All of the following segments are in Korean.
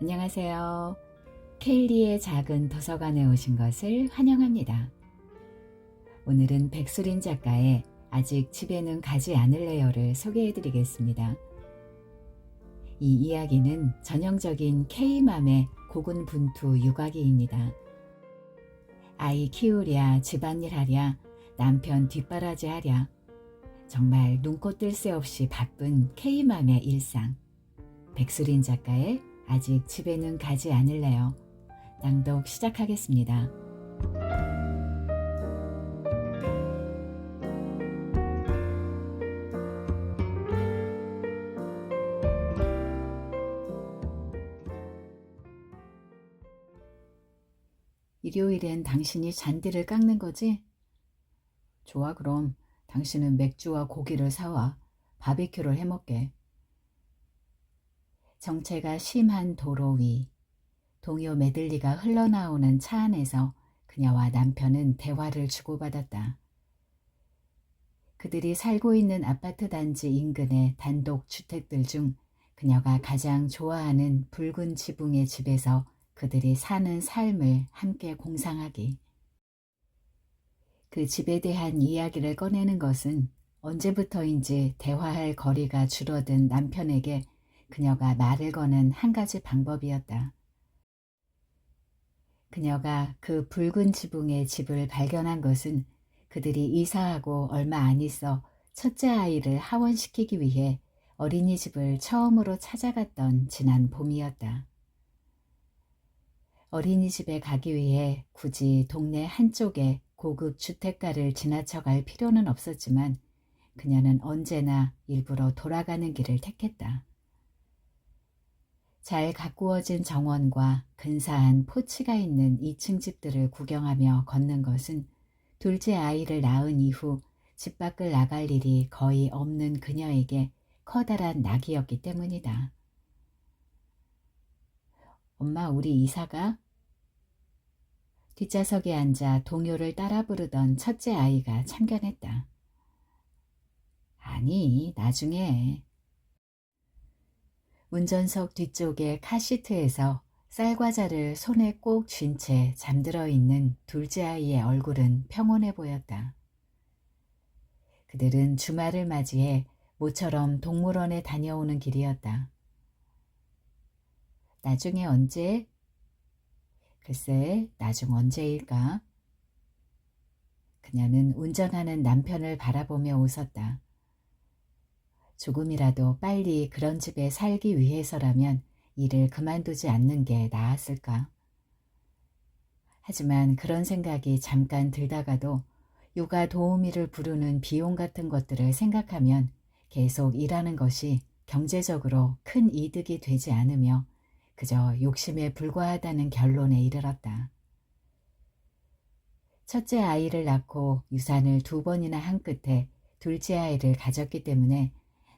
안녕하세요. 케일리의 작은 도서관에 오신 것을 환영합니다. 오늘은 백수린 작가의 아직 집에는 가지 않을래요를 소개해 드리겠습니다. 이 이야기는 전형적인 K맘의 고군분투 육아기입니다. 아이 키우랴, 집안일 하랴, 남편 뒷바라지 하랴, 정말 눈코 뜰 새 없이 바쁜 K맘의 일상. 백수린 작가의 아직 집에는 가지 않을래요. 낭독 시작하겠습니다. 일요일엔 당신이 잔디를 깎는 거지? 좋아, 그럼 당신은 맥주와 고기를 사와 바비큐를 해먹게. 정체가 심한 도로 위, 동요 메들리가 흘러나오는 차 안에서 그녀와 남편은 대화를 주고받았다. 그들이 살고 있는 아파트 단지 인근의 단독 주택들 중 그녀가 가장 좋아하는 붉은 지붕의 집에서 그들이 사는 삶을 함께 공상하기. 그 집에 대한 이야기를 꺼내는 것은 언제부터인지 대화할 거리가 줄어든 남편에게 그녀가 말을 거는 한 가지 방법이었다. 그녀가 그 붉은 지붕의 집을 발견한 것은 그들이 이사하고 얼마 안 있어 첫째 아이를 하원시키기 위해 어린이집을 처음으로 찾아갔던 지난 봄이었다. 어린이집에 가기 위해 굳이 동네 한쪽의 고급 주택가를 지나쳐 갈 필요는 없었지만 그녀는 언제나 일부러 돌아가는 길을 택했다. 잘 가꾸어진 정원과 근사한 포치가 있는 2층 집들을 구경하며 걷는 것은 둘째 아이를 낳은 이후 집 밖을 나갈 일이 거의 없는 그녀에게 커다란 낙이었기 때문이다. 엄마, 우리 이사가? 뒷좌석에 앉아 동요를 따라 부르던 첫째 아이가 참견했다. 아니, 나중에. 운전석 뒤쪽의 카시트에서 쌀과자를 손에 꼭 쥔 채 잠들어 있는 둘째 아이의 얼굴은 평온해 보였다. 그들은 주말을 맞이해 모처럼 동물원에 다녀오는 길이었다. 나중에 언제? 글쎄, 나중 언제일까? 그녀는 운전하는 남편을 바라보며 웃었다. 조금이라도 빨리 그런 집에 살기 위해서라면 일을 그만두지 않는 게 나았을까? 하지만 그런 생각이 잠깐 들다가도 육아 도우미를 부르는 비용 같은 것들을 생각하면 계속 일하는 것이 경제적으로 큰 이득이 되지 않으며 그저 욕심에 불과하다는 결론에 이르렀다. 첫째 아이를 낳고 유산을 2번이나 한 끝에 둘째 아이를 가졌기 때문에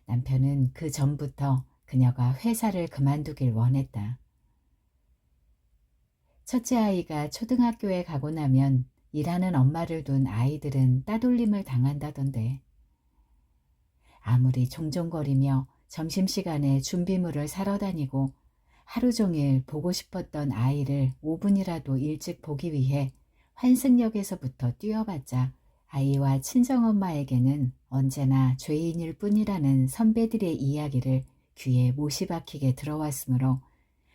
남편은 그 전부터 그녀가 회사를 그만두길 원했다. 첫째 아이가 초등학교에 가고 나면 일하는 엄마를 둔 아이들은 따돌림을 당한다던데. 아무리 종종거리며 점심시간에 준비물을 사러 다니고 하루 종일 보고 싶었던 아이를 5분이라도 일찍 보기 위해 환승역에서부터 뛰어봤자 아이와 친정엄마에게는 언제나 죄인일 뿐이라는 선배들의 이야기를 귀에 못이 박히게 들어왔으므로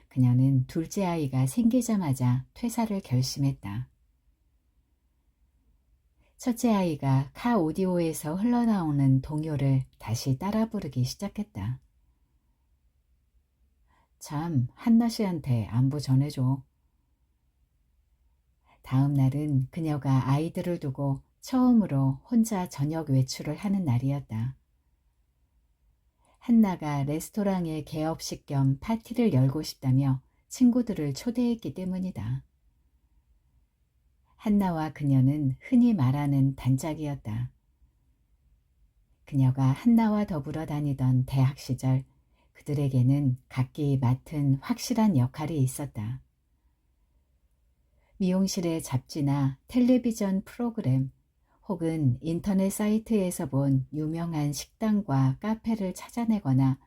그녀는 둘째 아이가 생기자마자 퇴사를 결심했다. 첫째 아이가 카 오디오에서 흘러나오는 동요를 다시 따라 부르기 시작했다. 참, 한나 씨한테 안부 전해줘. 다음 날은 그녀가 아이들을 두고 처음으로 혼자 저녁 외출을 하는 날이었다. 한나가 레스토랑의 개업식 겸 파티를 열고 싶다며 친구들을 초대했기 때문이다. 한나와 그녀는 흔히 말하는 단짝이었다. 그녀가 한나와 더불어 다니던 대학 시절 그들에게는 각기 맡은 확실한 역할이 있었다. 미용실의 잡지나 텔레비전 프로그램 혹은 인터넷 사이트에서 본 유명한 식당과 카페를 찾아내거나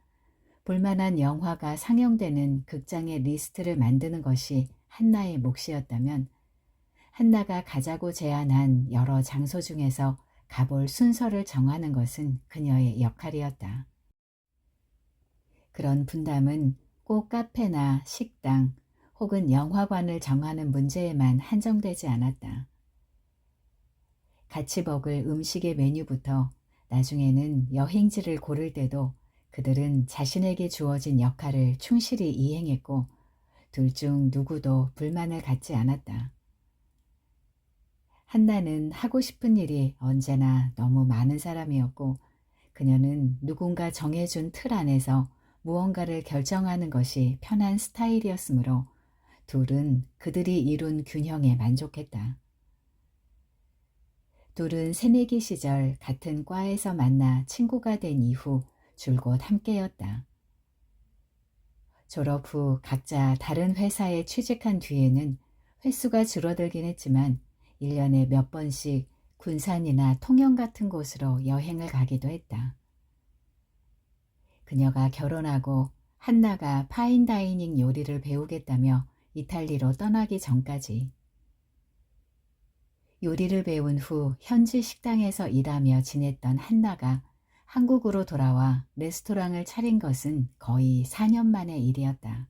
볼만한 영화가 상영되는 극장의 리스트를 만드는 것이 한나의 몫이었다면 한나가 가자고 제안한 여러 장소 중에서 가볼 순서를 정하는 것은 그녀의 역할이었다. 그런 분담은 꼭 카페나 식당 혹은 영화관을 정하는 문제에만 한정되지 않았다. 같이 먹을 음식의 메뉴부터 나중에는 여행지를 고를 때도 그들은 자신에게 주어진 역할을 충실히 이행했고 둘 중 누구도 불만을 갖지 않았다. 한나는 하고 싶은 일이 언제나 너무 많은 사람이었고 그녀는 누군가 정해준 틀 안에서 무언가를 결정하는 것이 편한 스타일이었으므로 둘은 그들이 이룬 균형에 만족했다. 둘은 새내기 시절 같은 과에서 만나 친구가 된 이후 줄곧 함께였다. 졸업 후 각자 다른 회사에 취직한 뒤에는 횟수가 줄어들긴 했지만 1년에 몇 번씩 군산이나 통영 같은 곳으로 여행을 가기도 했다. 그녀가 결혼하고 한나가 파인다이닝 요리를 배우겠다며 이탈리로 떠나기 전까지 요리를 배운 후 현지 식당에서 일하며 지냈던 한나가 한국으로 돌아와 레스토랑을 차린 것은 거의 4년 만의 일이었다.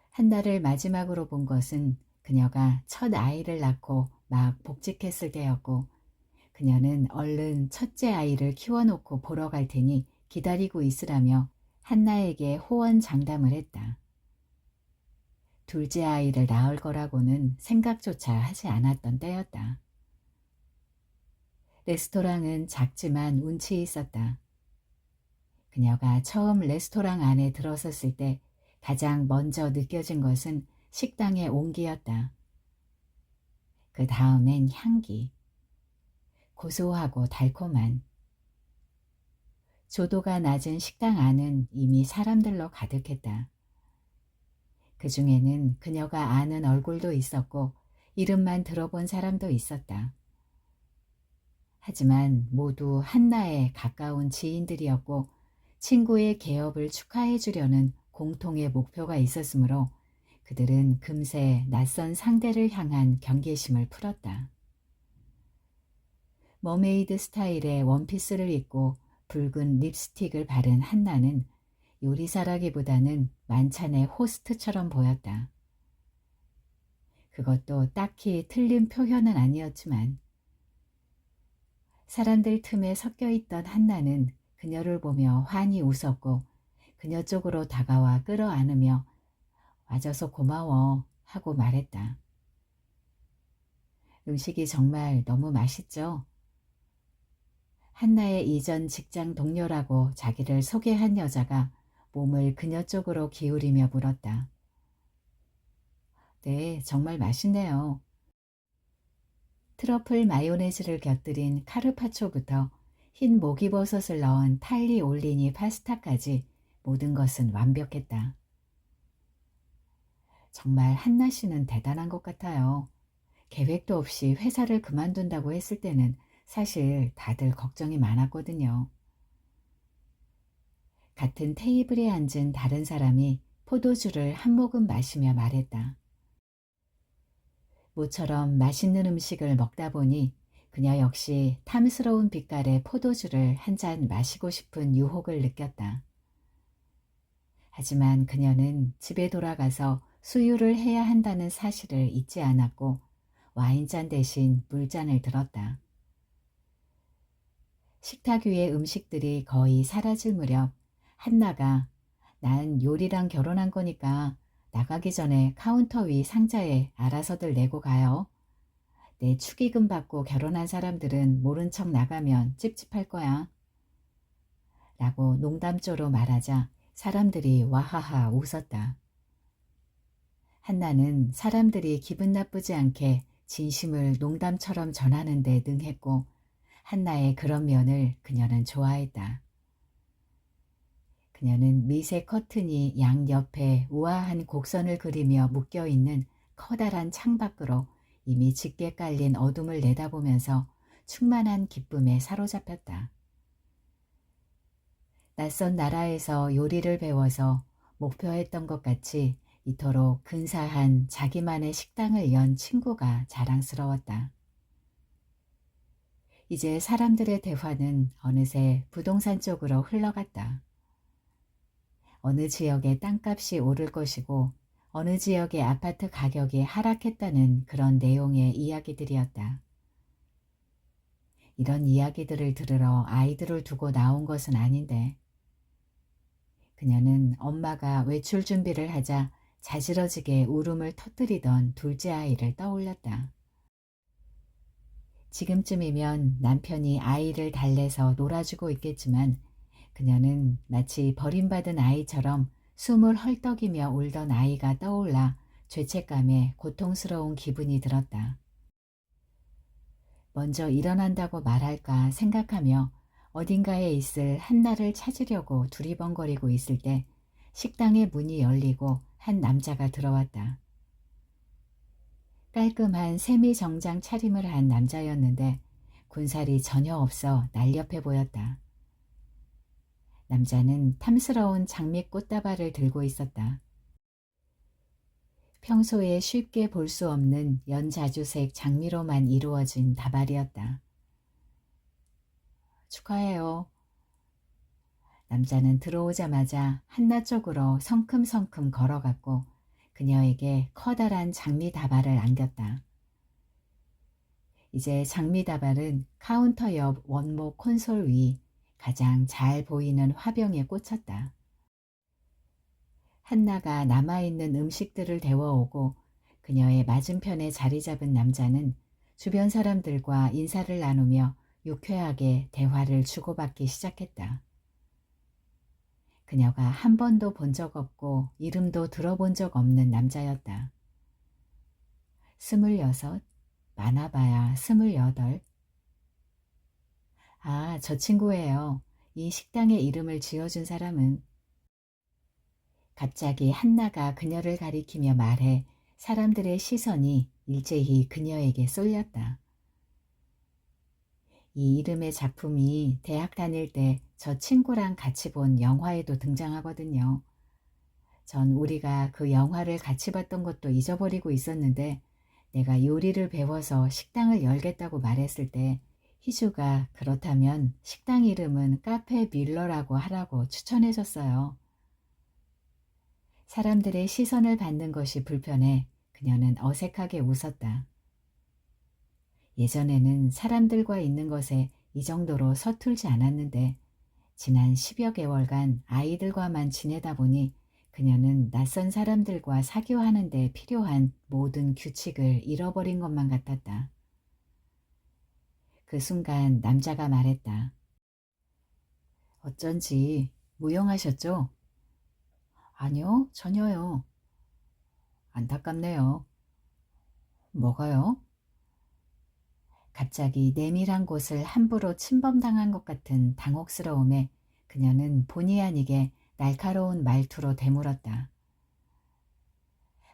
한나를 마지막으로 본 것은 그녀가 첫 아이를 낳고 막 복직했을 때였고 그녀는 얼른 첫째 아이를 키워놓고 보러 갈 테니 기다리고 있으라며 한나에게 호언장담을 했다. 둘째 아이를 낳을 거라고는 생각조차 하지 않았던 때였다. 레스토랑은 작지만 운치 있었다. 그녀가 처음 레스토랑 안에 들어섰을 때 가장 먼저 느껴진 것은 식당의 온기였다. 그 다음엔 향기. 고소하고 달콤한. 조도가 낮은 식당 안은 이미 사람들로 가득했다. 그 중에는 그녀가 아는 얼굴도 있었고 이름만 들어본 사람도 있었다. 하지만 모두 한나의 가까운 지인들이었고 친구의 개업을 축하해 주려는 공통의 목표가 있었으므로 그들은 금세 낯선 상대를 향한 경계심을 풀었다. 머메이드 스타일의 원피스를 입고 붉은 립스틱을 바른 한나는 요리사라기보다는 만찬의 호스트처럼 보였다. 그것도 딱히 틀린 표현은 아니었지만 사람들 틈에 섞여 있던 한나는 그녀를 보며 환히 웃었고 그녀 쪽으로 다가와 끌어안으며 와줘서 고마워 하고 말했다. 음식이 정말 너무 맛있죠? 한나의 이전 직장 동료라고 자기를 소개한 여자가 몸을 그녀 쪽으로 기울이며 물었다. 네, 정말 맛있네요. 트러플 마요네즈를 곁들인 카르파초부터 흰 목이버섯을 넣은 탈리 올리니 파스타까지 모든 것은 완벽했다. 정말 한나 씨는 대단한 것 같아요. 계획도 없이 회사를 그만둔다고 했을 때는 사실 다들 걱정이 많았거든요. 같은 테이블에 앉은 다른 사람이 포도주를 한 모금 마시며 말했다. 모처럼 맛있는 음식을 먹다 보니 그녀 역시 탐스러운 빛깔의 포도주를 한 잔 마시고 싶은 유혹을 느꼈다. 하지만 그녀는 집에 돌아가서 수유를 해야 한다는 사실을 잊지 않았고 와인잔 대신 물잔을 들었다. 식탁 위의 음식들이 거의 사라질 무렵 한나가 난 요리랑 결혼한 거니까 나가기 전에 카운터 위 상자에 알아서들 내고 가요. 내 축의금 받고 결혼한 사람들은 모른 척 나가면 찝찝할 거야. 라고 농담조로 말하자 사람들이 와하하 웃었다. 한나는 사람들이 기분 나쁘지 않게 진심을 농담처럼 전하는 데 능했고 한나의 그런 면을 그녀는 좋아했다. 그녀는 미세 커튼이 양옆에 우아한 곡선을 그리며 묶여있는 커다란 창밖으로 이미 짙게 깔린 어둠을 내다보면서 충만한 기쁨에 사로잡혔다. 낯선 나라에서 요리를 배워서 목표했던 것 같이 이토록 근사한 자기만의 식당을 연 친구가 자랑스러웠다. 이제 사람들의 대화는 어느새 부동산 쪽으로 흘러갔다. 어느 지역의 땅값이 오를 것이고 어느 지역의 아파트 가격이 하락했다는 그런 내용의 이야기들이었다. 이런 이야기들을 들으러 아이들을 두고 나온 것은 아닌데 그녀는 엄마가 외출 준비를 하자 자지러지게 울음을 터뜨리던 둘째 아이를 떠올렸다. 지금쯤이면 남편이 아이를 달래서 놀아주고 있겠지만 그녀는 마치 버림받은 아이처럼 숨을 헐떡이며 울던 아이가 떠올라 죄책감에 고통스러운 기분이 들었다. 먼저 일어난다고 말할까 생각하며 어딘가에 있을 한나를 찾으려고 두리번거리고 있을 때 식당의 문이 열리고 한 남자가 들어왔다. 깔끔한 세미정장 차림을 한 남자였는데 군살이 전혀 없어 날렵해 보였다. 남자는 탐스러운 장미 꽃다발을 들고 있었다. 평소에 쉽게 볼 수 없는 연자주색 장미로만 이루어진 다발이었다. 축하해요. 남자는 들어오자마자 한나 쪽으로 성큼성큼 걸어갔고 그녀에게 커다란 장미 다발을 안겼다. 이제 장미 다발은 카운터 옆 원목 콘솔 위 가장 잘 보이는 화병에 꽂혔다. 한나가 남아있는 음식들을 데워오고 그녀의 맞은편에 자리 잡은 남자는 주변 사람들과 인사를 나누며 유쾌하게 대화를 주고받기 시작했다. 그녀가 한 번도 본 적 없고 이름도 들어본 적 없는 남자였다. 26, 많아봐야 28. 아, 저 친구예요. 이 식당의 이름을 지어준 사람은. 갑자기 한나가 그녀를 가리키며 말해 사람들의 시선이 일제히 그녀에게 쏠렸다. 이 이름의 작품이 대학 다닐 때 저 친구랑 같이 본 영화에도 등장하거든요. 전 우리가 그 영화를 같이 봤던 것도 잊어버리고 있었는데 내가 요리를 배워서 식당을 열겠다고 말했을 때 희주가 그렇다면 식당 이름은 카페 뮬러라고 하라고 추천해줬어요. 사람들의 시선을 받는 것이 불편해 그녀는 어색하게 웃었다. 예전에는 사람들과 있는 것에 이 정도로 서툴지 않았는데 지난 10여 개월간 아이들과만 지내다 보니 그녀는 낯선 사람들과 사교하는 데 필요한 모든 규칙을 잃어버린 것만 같았다. 그 순간 남자가 말했다. 어쩐지 무용하셨죠? 아니요, 전혀요. 안타깝네요. 뭐가요? 갑자기 내밀한 곳을 함부로 침범당한 것 같은 당혹스러움에 그녀는 본의 아니게 날카로운 말투로 되물었다.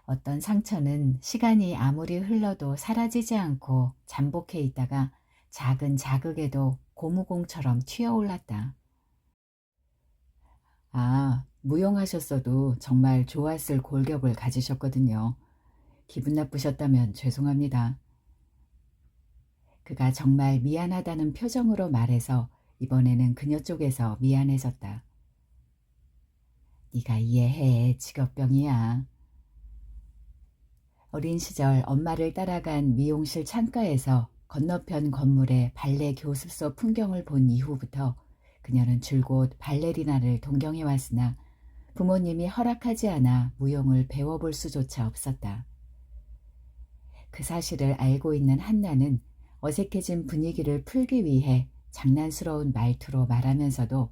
어떤 상처는 시간이 아무리 흘러도 사라지지 않고 잠복해 있다가 작은 자극에도 고무공처럼 튀어올랐다. 아, 무용하셨어도 정말 좋았을 골격을 가지셨거든요. 기분 나쁘셨다면 죄송합니다. 그가 정말 미안하다는 표정으로 말해서 이번에는 그녀 쪽에서 미안해졌다. 네가 이해해, 직업병이야. 어린 시절 엄마를 따라간 미용실 창가에서 건너편 건물의 발레 교습소 풍경을 본 이후부터 그녀는 줄곧 발레리나를 동경해 왔으나 부모님이 허락하지 않아 무용을 배워볼 수조차 없었다. 그 사실을 알고 있는 한나는 어색해진 분위기를 풀기 위해 장난스러운 말투로 말하면서도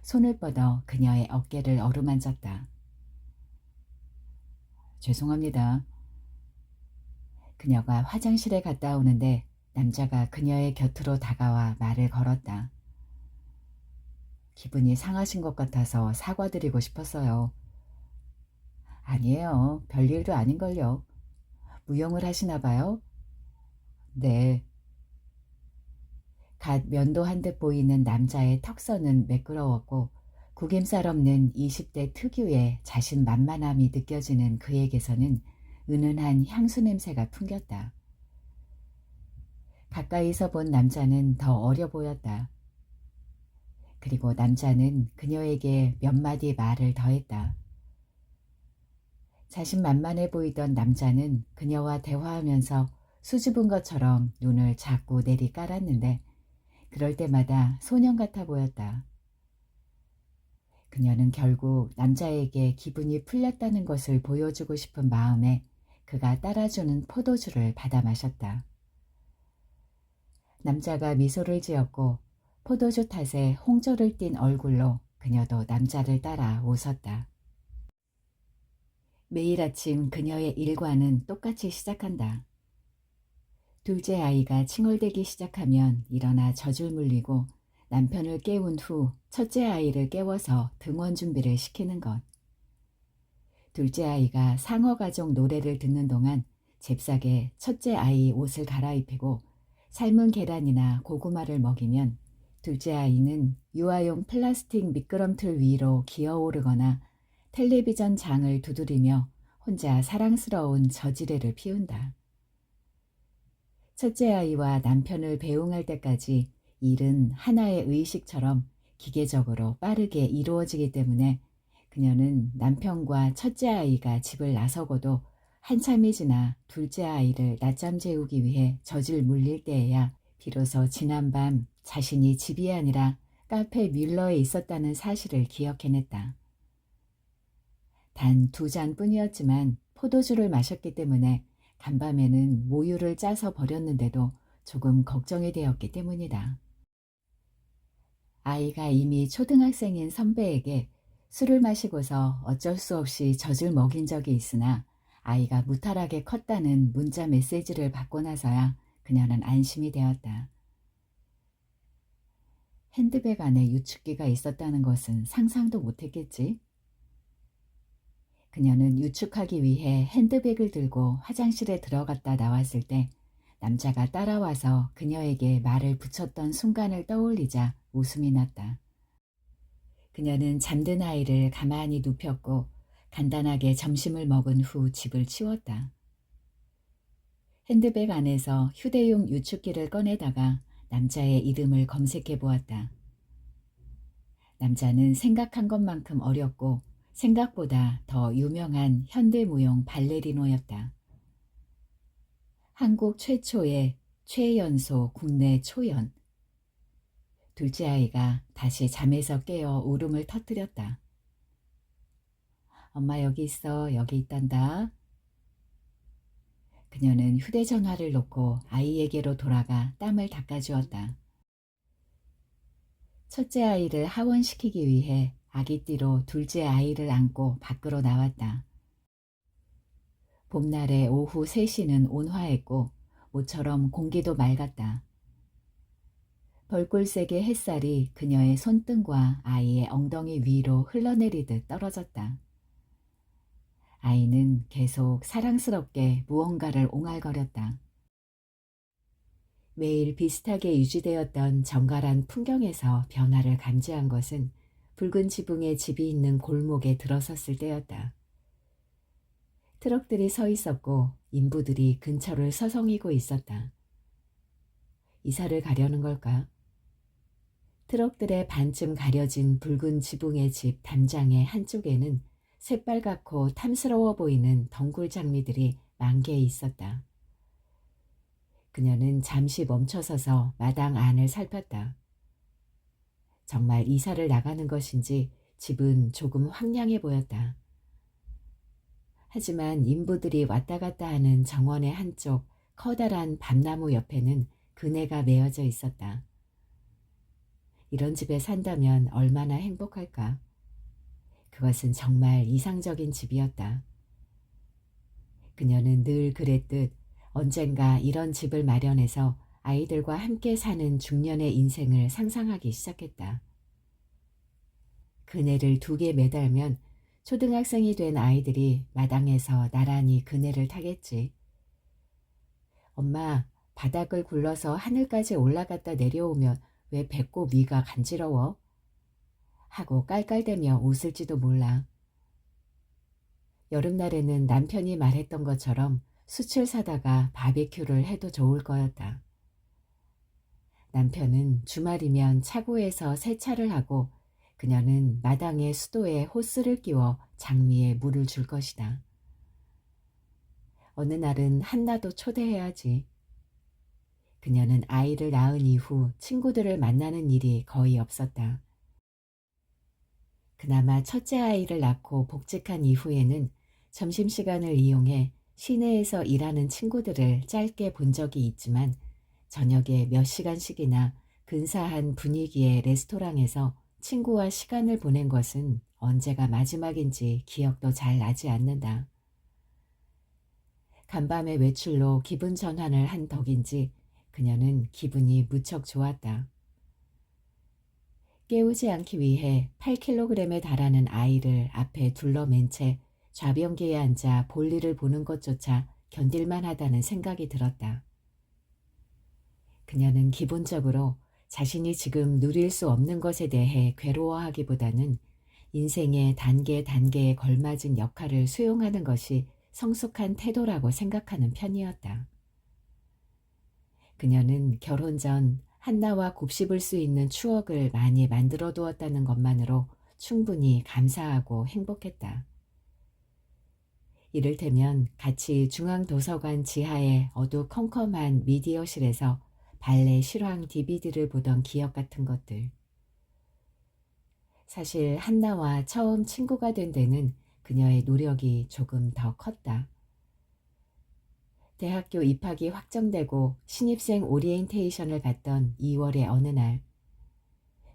손을 뻗어 그녀의 어깨를 어루만졌다. 죄송합니다. 그녀가 화장실에 갔다 오는데 남자가 그녀의 곁으로 다가와 말을 걸었다. 기분이 상하신 것 같아서 사과드리고 싶었어요. 아니에요. 별일도 아닌걸요. 무용을 하시나 봐요? 네. 갓 면도한 듯 보이는 남자의 턱선은 매끄러웠고 구김살 없는 20대 특유의 자신만만함이 느껴지는 그에게서는 은은한 향수 냄새가 풍겼다. 가까이서 본 남자는 더 어려 보였다. 그리고 남자는 그녀에게 몇 마디 말을 더했다. 자신만만해 보이던 남자는 그녀와 대화하면서 수줍은 것처럼 눈을 자꾸 내리 깔았는데 그럴 때마다 소년 같아 보였다. 그녀는 결국 남자에게 기분이 풀렸다는 것을 보여주고 싶은 마음에 그가 따라주는 포도주를 받아 마셨다. 남자가 미소를 지었고 포도주 탓에 홍조를 띤 얼굴로 그녀도 남자를 따라 웃었다. 매일 아침 그녀의 일과는 똑같이 시작한다. 둘째 아이가 칭얼대기 시작하면 일어나 젖을 물리고 남편을 깨운 후 첫째 아이를 깨워서 등원 준비를 시키는 것. 둘째 아이가 상어가족 노래를 듣는 동안 잽싸게 첫째 아이 옷을 갈아입히고 삶은 계란이나 고구마를 먹이면 둘째 아이는 유아용 플라스틱 미끄럼틀 위로 기어오르거나 텔레비전 장을 두드리며 혼자 사랑스러운 저지레를 피운다. 첫째 아이와 남편을 배웅할 때까지 일은 하나의 의식처럼 기계적으로 빠르게 이루어지기 때문에 그녀는 남편과 첫째 아이가 집을 나서고도 한참이 지나 둘째 아이를 낮잠 재우기 위해 젖을 물릴 때에야 비로소 지난밤 자신이 집이 아니라 카페 뮬러에 있었다는 사실을 기억해냈다. 단 2잔뿐이었지만 포도주를 마셨기 때문에 간밤에는 모유를 짜서 버렸는데도 조금 걱정이 되었기 때문이다. 아이가 이미 초등학생인 선배에게 술을 마시고서 어쩔 수 없이 젖을 먹인 적이 있으나 아이가 무탈하게 컸다는 문자 메시지를 받고 나서야 그녀는 안심이 되었다. 핸드백 안에 유축기가 있었다는 것은 상상도 못했겠지. 그녀는 유축하기 위해 핸드백을 들고 화장실에 들어갔다 나왔을 때 남자가 따라와서 그녀에게 말을 붙였던 순간을 떠올리자 웃음이 났다. 그녀는 잠든 아이를 가만히 눕혔고 간단하게 점심을 먹은 후 집을 치웠다. 핸드백 안에서 휴대용 유축기를 꺼내다가 남자의 이름을 검색해 보았다. 남자는 생각한 것만큼 어렸고 생각보다 더 유명한 현대무용 발레리노였다. 한국 최초의 최연소 국내 초연. 둘째 아이가 다시 잠에서 깨어 울음을 터뜨렸다. 엄마 여기 있어. 여기 있단다. 그녀는 휴대전화를 놓고 아이에게로 돌아가 땀을 닦아주었다. 첫째 아이를 하원시키기 위해 아기띠로 둘째 아이를 안고 밖으로 나왔다. 봄날의 오후 3시는 온화했고 모처럼 공기도 맑았다. 벌꿀색의 햇살이 그녀의 손등과 아이의 엉덩이 위로 흘러내리듯 떨어졌다. 아이는 계속 사랑스럽게 무언가를 옹알거렸다. 매일 비슷하게 유지되었던 정갈한 풍경에서 변화를 감지한 것은 붉은 지붕의 집이 있는 골목에 들어섰을 때였다. 트럭들이 서 있었고 인부들이 근처를 서성이고 있었다. 이사를 가려는 걸까? 트럭들의 반쯤 가려진 붉은 지붕의 집 담장의 한쪽에는 새빨갛고 탐스러워 보이는 덩굴 장미들이 만개해 있었다. 그녀는 잠시 멈춰서서 마당 안을 살폈다. 정말 이사를 나가는 것인지 집은 조금 황량해 보였다. 하지만 인부들이 왔다 갔다 하는 정원의 한쪽 커다란 밤나무 옆에는 그네가 메어져 있었다. 이런 집에 산다면 얼마나 행복할까? 그것은 정말 이상적인 집이었다. 그녀는 늘 그랬듯 언젠가 이런 집을 마련해서 아이들과 함께 사는 중년의 인생을 상상하기 시작했다. 그네를 2개 매달면 초등학생이 된 아이들이 마당에서 나란히 그네를 타겠지. 엄마, 바닥을 굴러서 하늘까지 올라갔다 내려오면 왜 배꼽 위가 간지러워? 하고 깔깔대며 웃을지도 몰라. 여름날에는 남편이 말했던 것처럼 숯을 사다가 바비큐를 해도 좋을 거였다. 남편은 주말이면 차고에서 세차를 하고 그녀는 마당의 수도에 호스를 끼워 장미에 물을 줄 것이다. 어느 날은 한나도 초대해야지. 그녀는 아이를 낳은 이후 친구들을 만나는 일이 거의 없었다. 그나마 첫째 아이를 낳고 복직한 이후에는 점심시간을 이용해 시내에서 일하는 친구들을 짧게 본 적이 있지만 저녁에 몇 시간씩이나 근사한 분위기의 레스토랑에서 친구와 시간을 보낸 것은 언제가 마지막인지 기억도 잘 나지 않는다. 간밤의 외출로 기분 전환을 한 덕인지 그녀는 기분이 무척 좋았다. 깨우지 않기 위해 8kg에 달하는 아이를 앞에 둘러맨 채 좌변기에 앉아 볼일을 보는 것조차 견딜만 하다는 생각이 들었다. 그녀는 기본적으로 자신이 지금 누릴 수 없는 것에 대해 괴로워하기보다는 인생의 단계에 걸맞은 역할을 수용하는 것이 성숙한 태도라고 생각하는 편이었다. 그녀는 결혼 전 한나와 곱씹을 수 있는 추억을 많이 만들어 두었다는 것만으로 충분히 감사하고 행복했다. 이를테면 같이 중앙도서관 지하의 어두컴컴한 미디어실에서 발레 실황 DVD를 보던 기억 같은 것들. 사실 한나와 처음 친구가 된 데는 그녀의 노력이 조금 더 컸다. 대학교 입학이 확정되고 신입생 오리엔테이션을 받던 2월의 어느 날,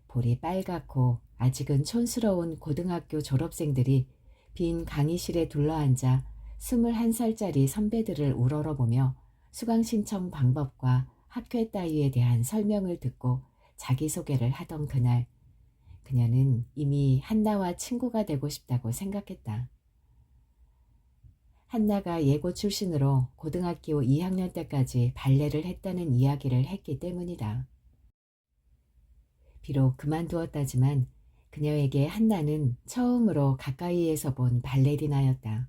볼이 빨갛고 아직은 촌스러운 고등학교 졸업생들이 빈 강의실에 둘러앉아 21살짜리 선배들을 우러러보며 수강 신청 방법과 학회 따위에 대한 설명을 듣고 자기소개를 하던 그날, 그녀는 이미 한나와 친구가 되고 싶다고 생각했다. 한나가 예고 출신으로 고등학교 2학년 때까지 발레를 했다는 이야기를 했기 때문이다. 비록 그만두었다지만 그녀에게 한나는 처음으로 가까이에서 본 발레리나였다.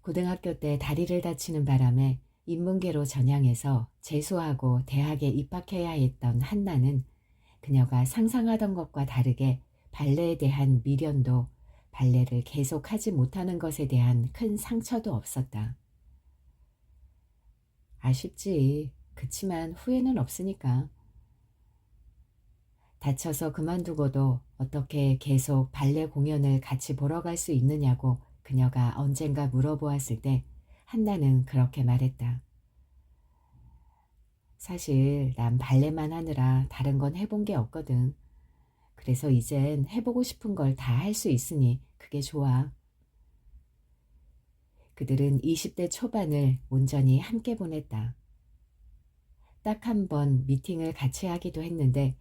고등학교 때 다리를 다치는 바람에 인문계로 전향해서 재수하고 대학에 입학해야 했던 한나는 그녀가 상상하던 것과 다르게 발레에 대한 미련도 발레를 계속하지 못하는 것에 대한 큰 상처도 없었다. 아쉽지. 그치만 후회는 없으니까. 다쳐서 그만두고도 어떻게 계속 발레 공연을 같이 보러 갈 수 있느냐고 그녀가 언젠가 물어보았을 때 한나는 그렇게 말했다. 사실 난 발레만 하느라 다른 건 해본 게 없거든. 그래서 이젠 해보고 싶은 걸 다 할 수 있으니 그게 좋아. 그들은 20대 초반을 온전히 함께 보냈다. 딱 한 번 미팅을 같이 하기도 했는데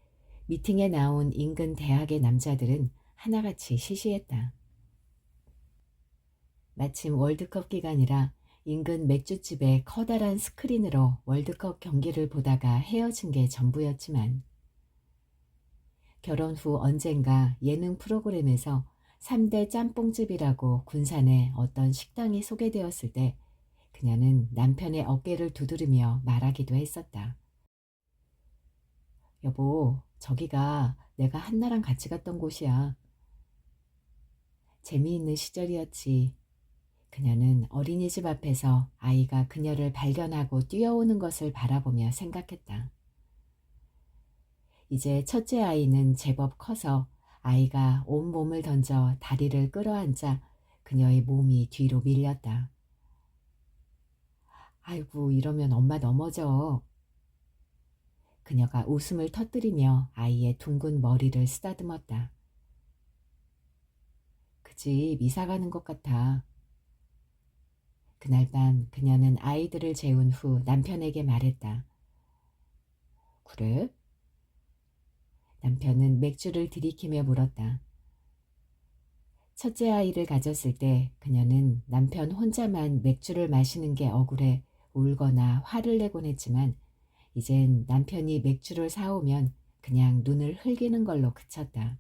미팅에 나온 인근 대학의 남자들은 하나같이 시시했다. 마침 월드컵 기간이라 인근 맥주집의 커다란 스크린으로 월드컵 경기를 보다가 헤어진 게 전부였지만 결혼 후 언젠가 예능 프로그램에서 3대 짬뽕집이라고 군산의 어떤 식당이 소개되었을 때 그녀는 남편의 어깨를 두드리며 말하기도 했었다. 여보, 저기가 내가 한나랑 같이 갔던 곳이야. 재미있는 시절이었지. 그녀는 어린이집 앞에서 아이가 그녀를 발견하고 뛰어오는 것을 바라보며 생각했다. 이제 첫째 아이는 제법 커서 아이가 온몸을 던져 다리를 끌어안자 그녀의 몸이 뒤로 밀렸다. 아이고, 이러면 엄마 넘어져. 그녀가 웃음을 터뜨리며 아이의 둥근 머리를 쓰다듬었다. 그 집 이사 가는 것 같아. 그날 밤 그녀는 아이들을 재운 후 남편에게 말했다. 그래? 남편은 맥주를 들이키며 물었다. 첫째 아이를 가졌을 때 그녀는 남편 혼자만 맥주를 마시는 게 억울해 울거나 화를 내곤 했지만 이젠 남편이 맥주를 사오면 그냥 눈을 흘기는 걸로 그쳤다.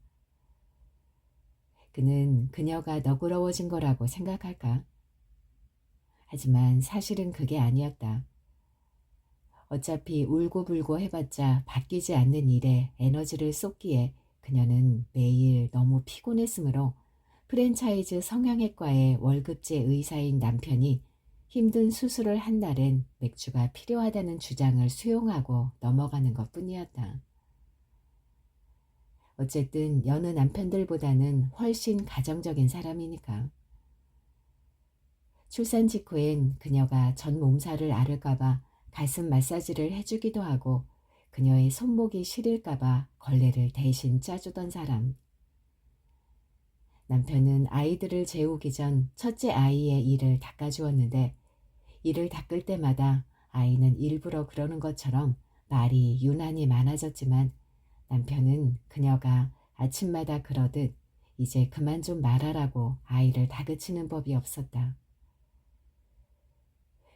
그는 그녀가 너그러워진 거라고 생각할까? 하지만 사실은 그게 아니었다. 어차피 울고불고 해봤자 바뀌지 않는 일에 에너지를 쏟기에 그녀는 매일 너무 피곤했으므로 프랜차이즈 성형외과의 월급제 의사인 남편이 힘든 수술을 한 날엔 맥주가 필요하다는 주장을 수용하고 넘어가는 것뿐이었다. 어쨌든 여느 남편들보다는 훨씬 가정적인 사람이니까. 출산 직후엔 그녀가 전 몸살을 앓을까봐 가슴 마사지를 해주기도 하고 그녀의 손목이 시릴까봐 걸레를 대신 짜주던 사람. 남편은 아이들을 재우기 전 첫째 아이의 이를 닦아주었는데 이를 닦을 때마다 아이는 일부러 그러는 것처럼 말이 유난히 많아졌지만 남편은 그녀가 아침마다 그러듯 이제 그만 좀 말하라고 아이를 다그치는 법이 없었다.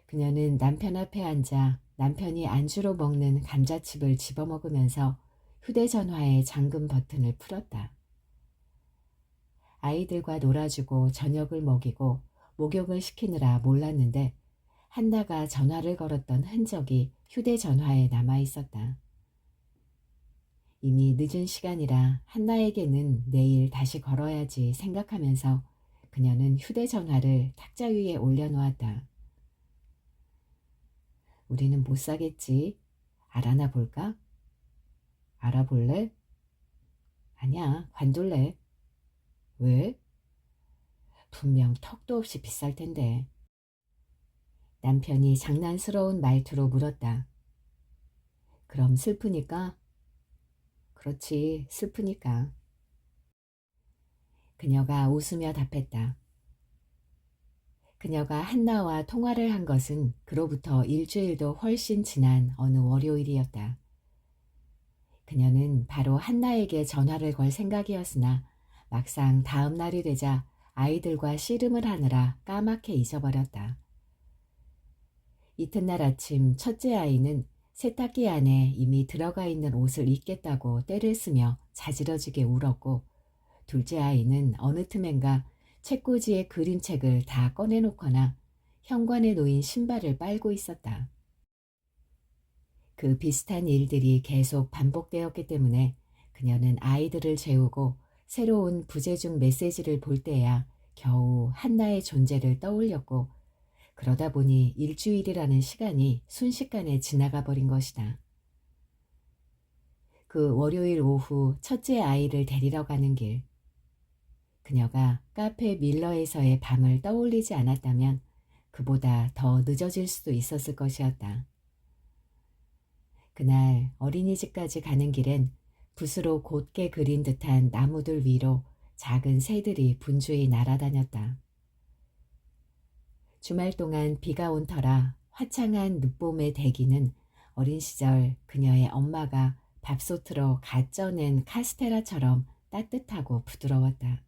그녀는 남편 앞에 앉아 남편이 안주로 먹는 감자칩을 집어먹으면서 휴대전화의 잠금 버튼을 풀었다. 아이들과 놀아주고 저녁을 먹이고 목욕을 시키느라 몰랐는데 한나가 전화를 걸었던 흔적이 휴대전화에 남아있었다. 이미 늦은 시간이라 한나에게는 내일 다시 걸어야지 생각하면서 그녀는 휴대전화를 탁자 위에 올려놓았다. 우리는 못 사겠지. 알아나 볼까? 알아볼래? 아니야, 관둘래. 왜? 분명 턱도 없이 비쌀 텐데. 남편이 장난스러운 말투로 물었다. 그럼 슬프니까? 그렇지, 슬프니까. 그녀가 웃으며 답했다. 그녀가 한나와 통화를 한 것은 그로부터 일주일도 훨씬 지난 어느 월요일이었다. 그녀는 바로 한나에게 전화를 걸 생각이었으나 막상 다음 날이 되자 아이들과 씨름을 하느라 까맣게 잊어버렸다. 이튿날 아침 첫째 아이는 세탁기 안에 이미 들어가 있는 옷을 입겠다고 떼를 쓰며 자지러지게 울었고 둘째 아이는 어느 틈엔가 책꽂이의 그림책을 다 꺼내놓거나 현관에 놓인 신발을 빨고 있었다. 그 비슷한 일들이 계속 반복되었기 때문에 그녀는 아이들을 재우고 새로운 부재중 메시지를 볼 때야 겨우 한나의 존재를 떠올렸고 그러다 보니 일주일이라는 시간이 순식간에 지나가 버린 것이다. 그 월요일 오후 첫째 아이를 데리러 가는 길. 그녀가 카페 밀러에서의 밤을 떠올리지 않았다면 그보다 더 늦어질 수도 있었을 것이었다. 그날 어린이집까지 가는 길엔 붓으로 곧게 그린 듯한 나무들 위로 작은 새들이 분주히 날아다녔다. 주말 동안 비가 온 터라 화창한 늦봄의 대기는 어린 시절 그녀의 엄마가 밥솥으로 갓 쪄낸 카스테라처럼 따뜻하고 부드러웠다.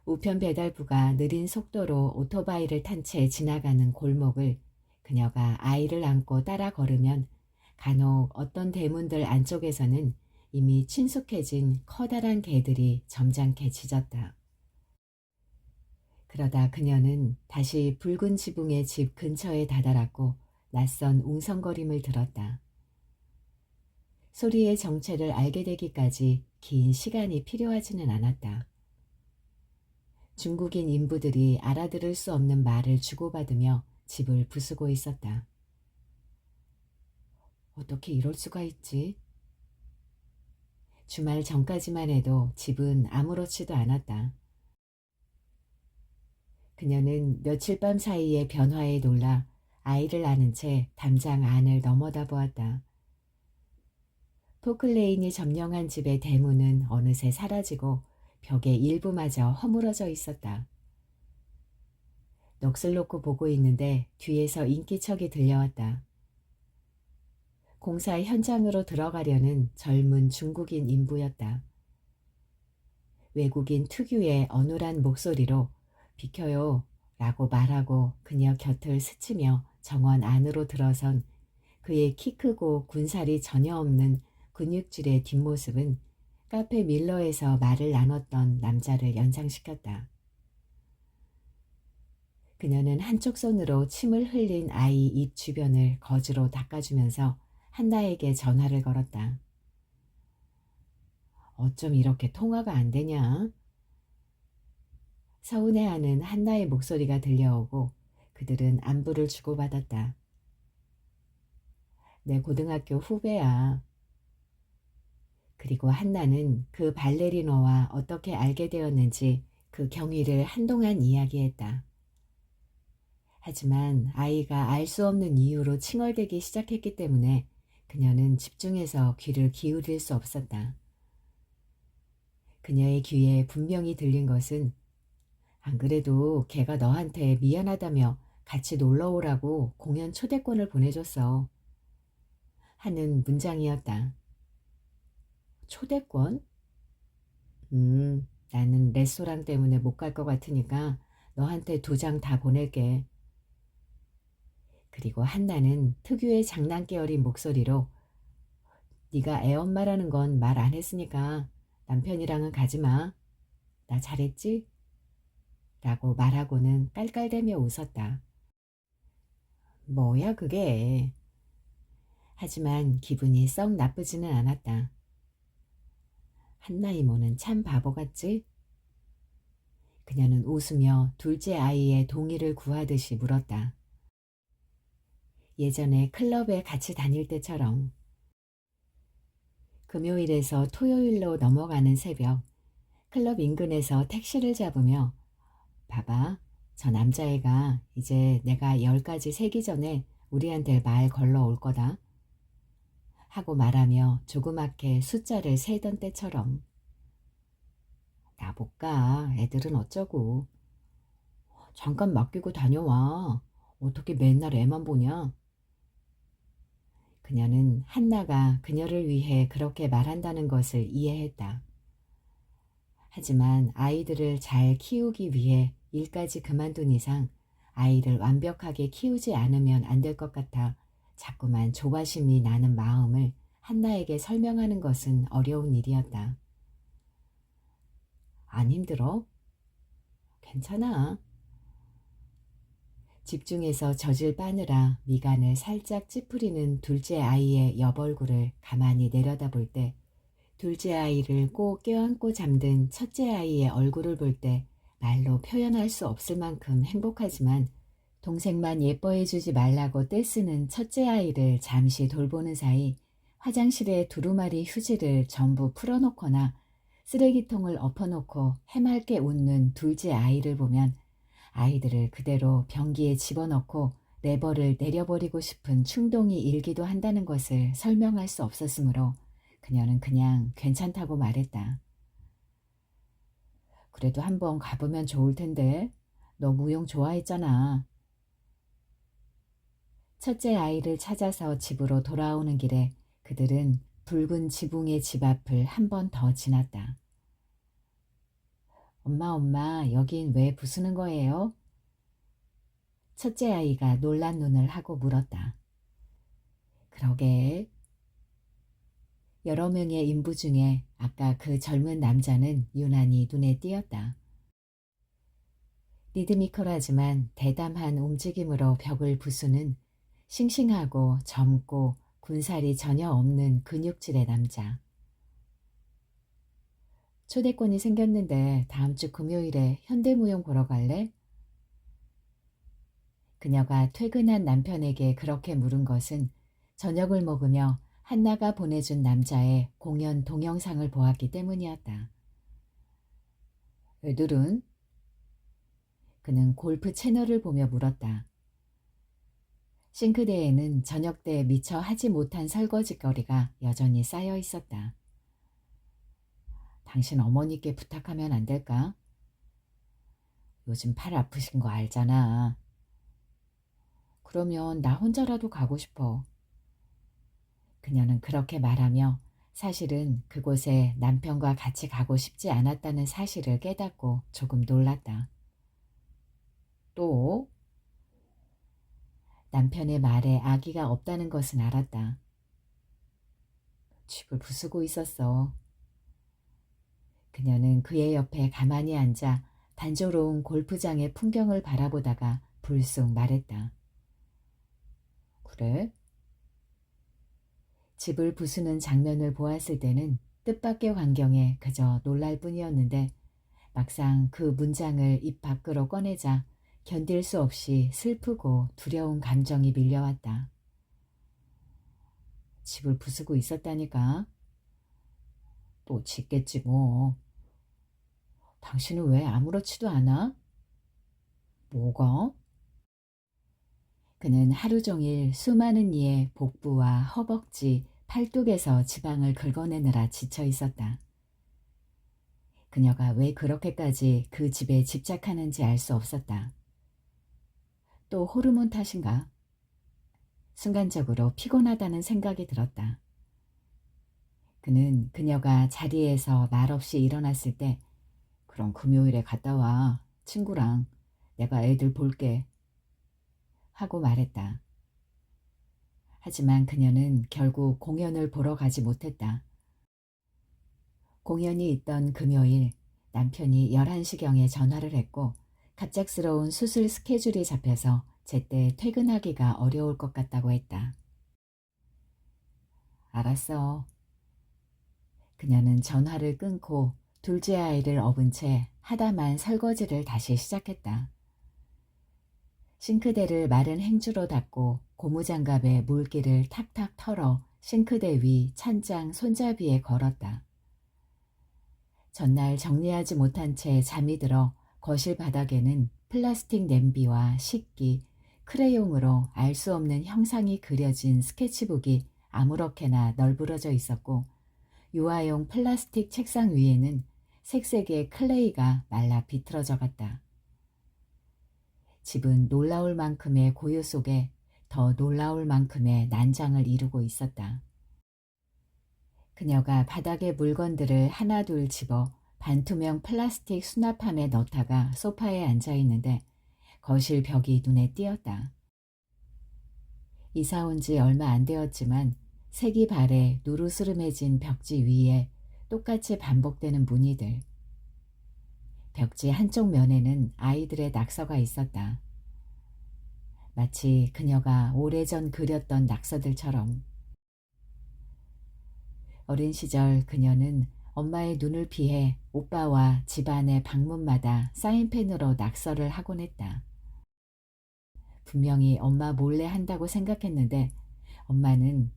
우편 배달부가 느린 속도로 오토바이를 탄 채 지나가는 골목을 그녀가 아이를 안고 따라 걸으면 간혹 어떤 대문들 안쪽에서는 이미 친숙해진 커다란 개들이 점잖게 짖었다. 그러다 그녀는 다시 붉은 지붕의 집 근처에 다다랐고 낯선 웅성거림을 들었다. 소리의 정체를 알게 되기까지 긴 시간이 필요하지는 않았다. 중국인 인부들이 알아들을 수 없는 말을 주고받으며 집을 부수고 있었다. 어떻게 이럴 수가 있지? 주말 전까지만 해도 집은 아무렇지도 않았다. 그녀는 며칠 밤 사이의 변화에 놀라 아이를 안은 채 담장 안을 넘어다 보았다. 포클레인이 점령한 집의 대문은 어느새 사라지고 벽의 일부마저 허물어져 있었다. 넋을 놓고 보고 있는데 뒤에서 인기척이 들려왔다. 공사 현장으로 들어가려는 젊은 중국인 인부였다. 외국인 특유의 어눌한 목소리로 비켜요 라고 말하고 그녀 곁을 스치며 정원 안으로 들어선 그의 키 크고 군살이 전혀 없는 근육질의 뒷모습은 카페 밀러에서 말을 나눴던 남자를 연상시켰다. 그녀는 한쪽 손으로 침을 흘린 아이 입 주변을 거즈로 닦아주면서 한나에게 전화를 걸었다. 어쩜 이렇게 통화가 안 되냐? 서운해하는 한나의 목소리가 들려오고 그들은 안부를 주고받았다. 내 고등학교 후배야. 그리고 한나는 그 발레리노와 어떻게 알게 되었는지 그 경위를 한동안 이야기했다. 하지만 아이가 알 수 없는 이유로 칭얼대기 시작했기 때문에 그녀는 집중해서 귀를 기울일 수 없었다. 그녀의 귀에 분명히 들린 것은 안 그래도 걔가 너한테 미안하다며 같이 놀러 오라고 공연 초대권을 보내줬어. 하는 문장이었다. 초대권? 나는 레스토랑 때문에 못 갈 것 같으니까 너한테 2장 다 보낼게. 그리고 한나는 특유의 장난기 어린 목소리로 네가 애엄마라는 건 말 안 했으니까 남편이랑은 가지 마. 나 잘했지? 라고 말하고는 깔깔대며 웃었다. 뭐야 그게. 하지만 기분이 썩 나쁘지는 않았다. 한나 이모는 참 바보 같지? 그녀는 웃으며 둘째 아이의 동의를 구하듯이 물었다. 예전에 클럽에 같이 다닐 때처럼. 금요일에서 토요일로 넘어가는 새벽, 클럽 인근에서 택시를 잡으며 봐봐, 저 남자애가 이제 내가 10가지 세기 전에 우리한테 말 걸러 올 거다. 하고 말하며 조그맣게 숫자를 세던 때처럼. 나 못 가. 애들은 어쩌고. 잠깐 맡기고 다녀와. 어떻게 맨날 애만 보냐? 그녀는 한나가 그녀를 위해 그렇게 말한다는 것을 이해했다. 하지만 아이들을 잘 키우기 위해 일까지 그만둔 이상 아이를 완벽하게 키우지 않으면 안 될 것 같아 자꾸만 조바심이 나는 마음을 한나에게 설명하는 것은 어려운 일이었다. 안 힘들어? 괜찮아. 집중해서 젖을 빠느라 미간을 살짝 찌푸리는 둘째 아이의 옆얼굴을 가만히 내려다볼 때 둘째 아이를 꼭 껴안고 잠든 첫째 아이의 얼굴을 볼 때 말로 표현할 수 없을 만큼 행복하지만 동생만 예뻐해주지 말라고 떼쓰는 첫째 아이를 잠시 돌보는 사이 화장실에 두루마리 휴지를 전부 풀어놓거나 쓰레기통을 엎어놓고 해맑게 웃는 둘째 아이를 보면 아이들을 그대로 변기에 집어넣고 레버를 내려버리고 싶은 충동이 일기도 한다는 것을 설명할 수 없었으므로 그녀는 그냥 괜찮다고 말했다. 그래도 한번 가보면 좋을 텐데. 너 무용 좋아했잖아. 첫째 아이를 찾아서 집으로 돌아오는 길에 그들은 붉은 지붕의 집 앞을 한 번 더 지났다. 엄마, 여긴 왜 부수는 거예요? 첫째 아이가 놀란 눈을 하고 물었다. 그러게. 여러 명의 인부 중에 아까 그 젊은 남자는 유난히 눈에 띄었다. 리드미컬하지만 대담한 움직임으로 벽을 부수는 싱싱하고 젊고 군살이 전혀 없는 근육질의 남자. 초대권이 생겼는데 다음 주 금요일에 현대무용 보러 갈래? 그녀가 퇴근한 남편에게 그렇게 물은 것은 저녁을 먹으며 한나가 보내준 남자의 공연 동영상을 보았기 때문이었다. 애들은? 그는 골프 채널을 보며 물었다. 싱크대에는 저녁 때 미처 하지 못한 설거지거리가 여전히 쌓여 있었다. 당신 어머니께 부탁하면 안 될까? 요즘 팔 아프신 거 알잖아. 그러면 나 혼자라도 가고 싶어. 그녀는 그렇게 말하며 사실은 그곳에 남편과 같이 가고 싶지 않았다는 사실을 깨닫고 조금 놀랐다. 또? 남편의 말에 악의가 없다는 것은 알았다. 집을 부수고 있었어. 그녀는 그의 옆에 가만히 앉아 단조로운 골프장의 풍경을 바라보다가 불쑥 말했다. 그래? 집을 부수는 장면을 보았을 때는 뜻밖의 광경에 그저 놀랄 뿐이었는데 막상 그 문장을 입 밖으로 꺼내자 견딜 수 없이 슬프고 두려운 감정이 밀려왔다. 집을 부수고 있었다니까. 또 짓겠지 뭐. 당신은 왜 아무렇지도 않아? 뭐가? 그는 하루 종일 수많은 이의 복부와 허벅지, 팔뚝에서 지방을 긁어내느라 지쳐 있었다. 그녀가 왜 그렇게까지 그 집에 집착하는지 알 수 없었다. 또 호르몬 탓인가? 순간적으로 피곤하다는 생각이 들었다. 그는 그녀가 자리에서 말없이 일어났을 때 그럼 금요일에 갔다 와. 친구랑 내가 애들 볼게. 하고 말했다. 하지만 그녀는 결국 공연을 보러 가지 못했다. 공연이 있던 금요일 남편이 11시경에 전화를 했고 갑작스러운 수술 스케줄이 잡혀서 제때 퇴근하기가 어려울 것 같다고 했다. 알았어. 그녀는 전화를 끊고 둘째 아이를 업은 채 하다만 설거지를 다시 시작했다. 싱크대를 마른 행주로 닦고 고무장갑에 물기를 탁탁 털어 싱크대 위 찬장 손잡이에 걸었다. 전날 정리하지 못한 채 잠이 들어 거실 바닥에는 플라스틱 냄비와 식기, 크레용으로 알 수 없는 형상이 그려진 스케치북이 아무렇게나 널브러져 있었고 유아용 플라스틱 책상 위에는 색색의 클레이가 말라 비틀어져 갔다. 집은 놀라울 만큼의 고요 속에 더 놀라울 만큼의 난장을 이루고 있었다. 그녀가 바닥의 물건들을 하나둘 집어 반투명 플라스틱 수납함에 넣다가 소파에 앉아 있는데 거실 벽이 눈에 띄었다. 이사 온 지 얼마 안 되었지만 색이 바래 누르스름해진 벽지 위에 똑같이 반복되는 무늬들. 벽지 한쪽 면에는 아이들의 낙서가 있었다. 마치 그녀가 오래전 그렸던 낙서들처럼. 어린 시절 그녀는 엄마의 눈을 피해 오빠와 집안의 방문마다 사인펜으로 낙서를 하곤 했다. 분명히 엄마 몰래 한다고 생각했는데 엄마는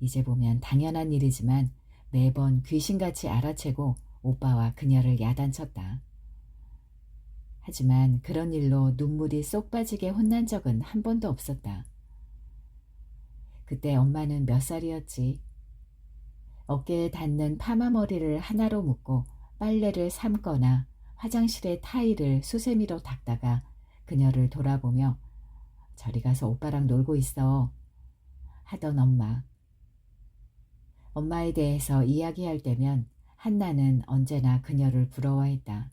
이제 보면 당연한 일이지만 매번 귀신같이 알아채고 오빠와 그녀를 야단쳤다. 하지만 그런 일로 눈물이 쏙 빠지게 혼난 적은 한 번도 없었다. 그때 엄마는 몇 살이었지? 어깨에 닿는 파마머리를 하나로 묶고 빨래를 삶거나 화장실의 타일을 수세미로 닦다가 그녀를 돌아보며 저리 가서 오빠랑 놀고 있어 하던 엄마. 엄마에 대해서 이야기할 때면 한나는 언제나 그녀를 부러워했다.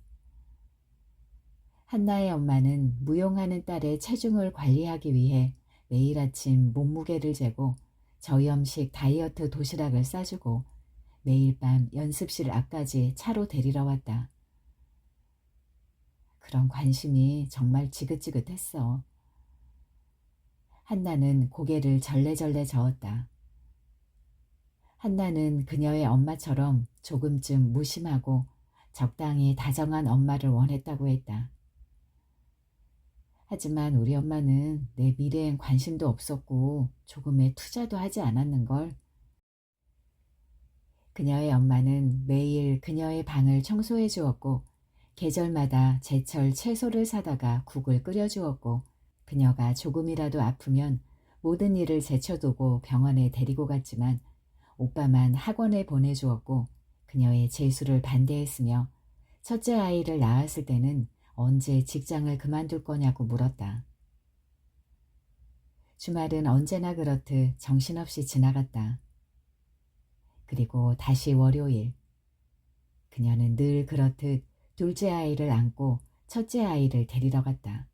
한나의 엄마는 무용하는 딸의 체중을 관리하기 위해 매일 아침 몸무게를 재고 저염식 다이어트 도시락을 싸주고 매일 밤 연습실 앞까지 차로 데리러 왔다. 그런 관심이 정말 지긋지긋했어. 한나는 고개를 절레절레 저었다. 한나는 그녀의 엄마처럼 조금쯤 무심하고 적당히 다정한 엄마를 원했다고 했다. 하지만 우리 엄마는 내 미래엔 관심도 없었고 조금의 투자도 하지 않았는걸. 그녀의 엄마는 매일 그녀의 방을 청소해 주었고 계절마다 제철 채소를 사다가 국을 끓여 주었고 그녀가 조금이라도 아프면 모든 일을 제쳐두고 병원에 데리고 갔지만 오빠만 학원에 보내주었고 그녀의 재수를 반대했으며 첫째 아이를 낳았을 때는 언제 직장을 그만둘 거냐고 물었다. 주말은 언제나 그렇듯 정신없이 지나갔다. 그리고 다시 월요일. 그녀는 늘 그렇듯 둘째 아이를 안고 첫째 아이를 데리러 갔다.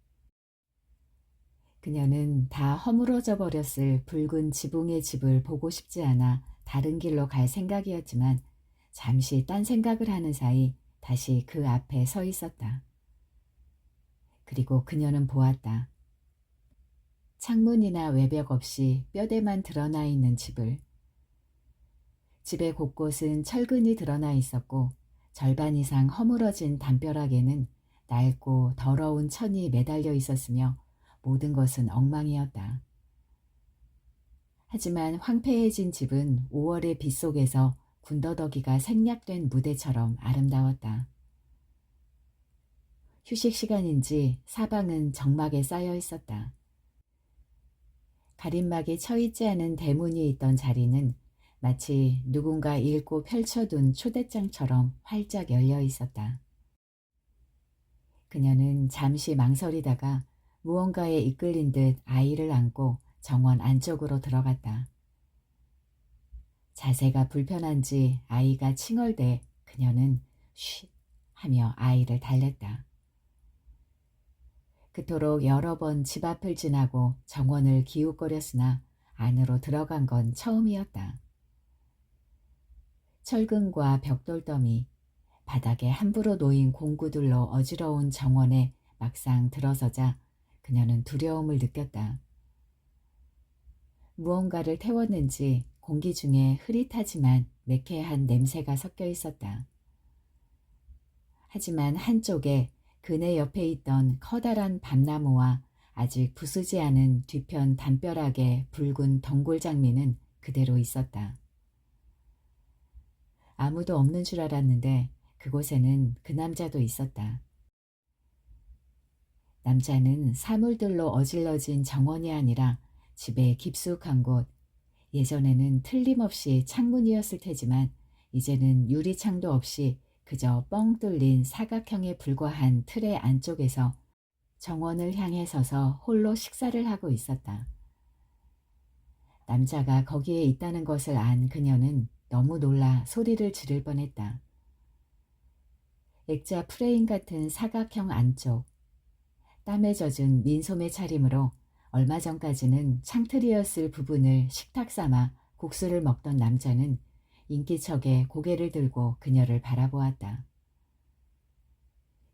그녀는 다 허물어져 버렸을 붉은 지붕의 집을 보고 싶지 않아 다른 길로 갈 생각이었지만 잠시 딴 생각을 하는 사이 다시 그 앞에 서 있었다. 그리고 그녀는 보았다. 창문이나 외벽 없이 뼈대만 드러나 있는 집을. 집의 곳곳은 철근이 드러나 있었고 절반 이상 허물어진 담벼락에는 낡고 더러운 천이 매달려 있었으며 모든 것은 엉망이었다. 하지만 황폐해진 집은 5월의 빛 속에서 군더더기가 생략된 무대처럼 아름다웠다. 휴식 시간인지 사방은 적막에 쌓여 있었다. 가림막이 쳐있지 않은 대문이 있던 자리는 마치 누군가 읽고 펼쳐둔 초대장처럼 활짝 열려 있었다. 그녀는 잠시 망설이다가 무언가에 이끌린 듯 아이를 안고 정원 안쪽으로 들어갔다. 자세가 불편한지 아이가 칭얼대 그녀는 쉿 하며 아이를 달랬다. 그토록 여러 번 집 앞을 지나고 정원을 기웃거렸으나 안으로 들어간 건 처음이었다. 철근과 벽돌더미, 바닥에 함부로 놓인 공구들로 어지러운 정원에 막상 들어서자 그녀는 두려움을 느꼈다. 무언가를 태웠는지 공기 중에 흐릿하지만 매캐한 냄새가 섞여 있었다. 하지만 한쪽에 그네 옆에 있던 커다란 밤나무와 아직 부수지 않은 뒤편 담벼락의 붉은 덩굴 장미는 그대로 있었다. 아무도 없는 줄 알았는데 그곳에는 그 남자도 있었다. 남자는 사물들로 어질러진 정원이 아니라 집의 깊숙한 곳, 예전에는 틀림없이 창문이었을 테지만 이제는 유리창도 없이 그저 뻥 뚫린 사각형에 불과한 틀의 안쪽에서 정원을 향해 서서 홀로 식사를 하고 있었다. 남자가 거기에 있다는 것을 안 그녀는 너무 놀라 소리를 지를 뻔했다. 액자 프레임 같은 사각형 안쪽, 땀에 젖은 민소매 차림으로 얼마 전까지는 창틀이었을 부분을 식탁 삼아 국수를 먹던 남자는 인기척에 고개를 들고 그녀를 바라보았다.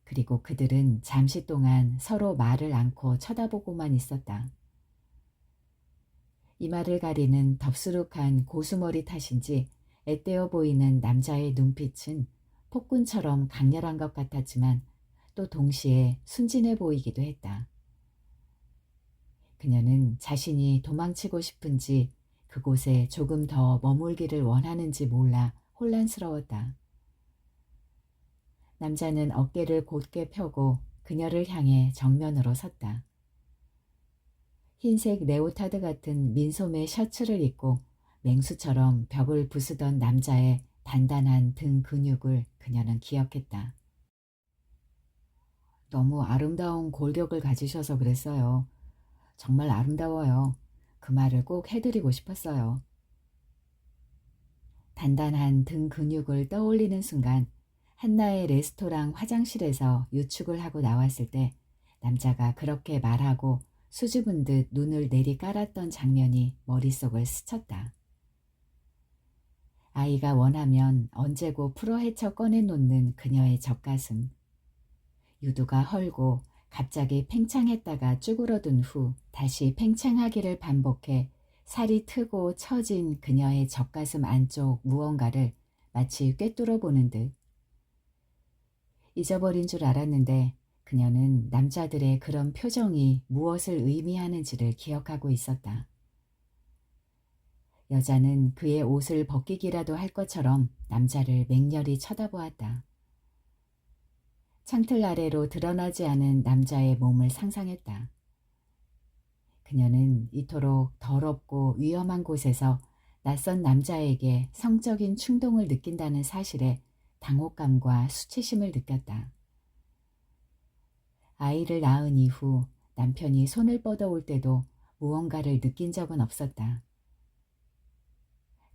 그리고 그들은 잠시 동안 서로 말을 않고 쳐다보고만 있었다. 이마를 가리는 덥수룩한 고수머리 탓인지 앳되어 보이는 남자의 눈빛은 폭군처럼 강렬한 것 같았지만 또 동시에 순진해 보이기도 했다. 그녀는 자신이 도망치고 싶은지 그곳에 조금 더 머물기를 원하는지 몰라 혼란스러웠다. 남자는 어깨를 곧게 펴고 그녀를 향해 정면으로 섰다. 흰색 레오타드 같은 민소매 셔츠를 입고 맹수처럼 벽을 부수던 남자의 단단한 등 근육을 그녀는 기억했다. 너무 아름다운 골격을 가지셔서 그랬어요. 정말 아름다워요. 그 말을 꼭 해드리고 싶었어요. 단단한 등 근육을 떠올리는 순간 한나의 레스토랑 화장실에서 유축을 하고 나왔을 때 남자가 그렇게 말하고 수줍은 듯 눈을 내리 깔았던 장면이 머릿속을 스쳤다. 아이가 원하면 언제고 풀어헤쳐 꺼내놓는 그녀의 젖가슴. 유두가 헐고 갑자기 팽창했다가 쭈그러든 후 다시 팽창하기를 반복해 살이 트고 처진 그녀의 젖가슴 안쪽 무언가를 마치 꿰뚫어 보는 듯. 잊어버린 줄 알았는데 그녀는 남자들의 그런 표정이 무엇을 의미하는지를 기억하고 있었다. 여자는 그의 옷을 벗기기라도 할 것처럼 남자를 맹렬히 쳐다보았다. 창틀 아래로 드러나지 않은 남자의 몸을 상상했다. 그녀는 이토록 더럽고 위험한 곳에서 낯선 남자에게 성적인 충동을 느낀다는 사실에 당혹감과 수치심을 느꼈다. 아이를 낳은 이후 남편이 손을 뻗어올 때도 무언가를 느낀 적은 없었다.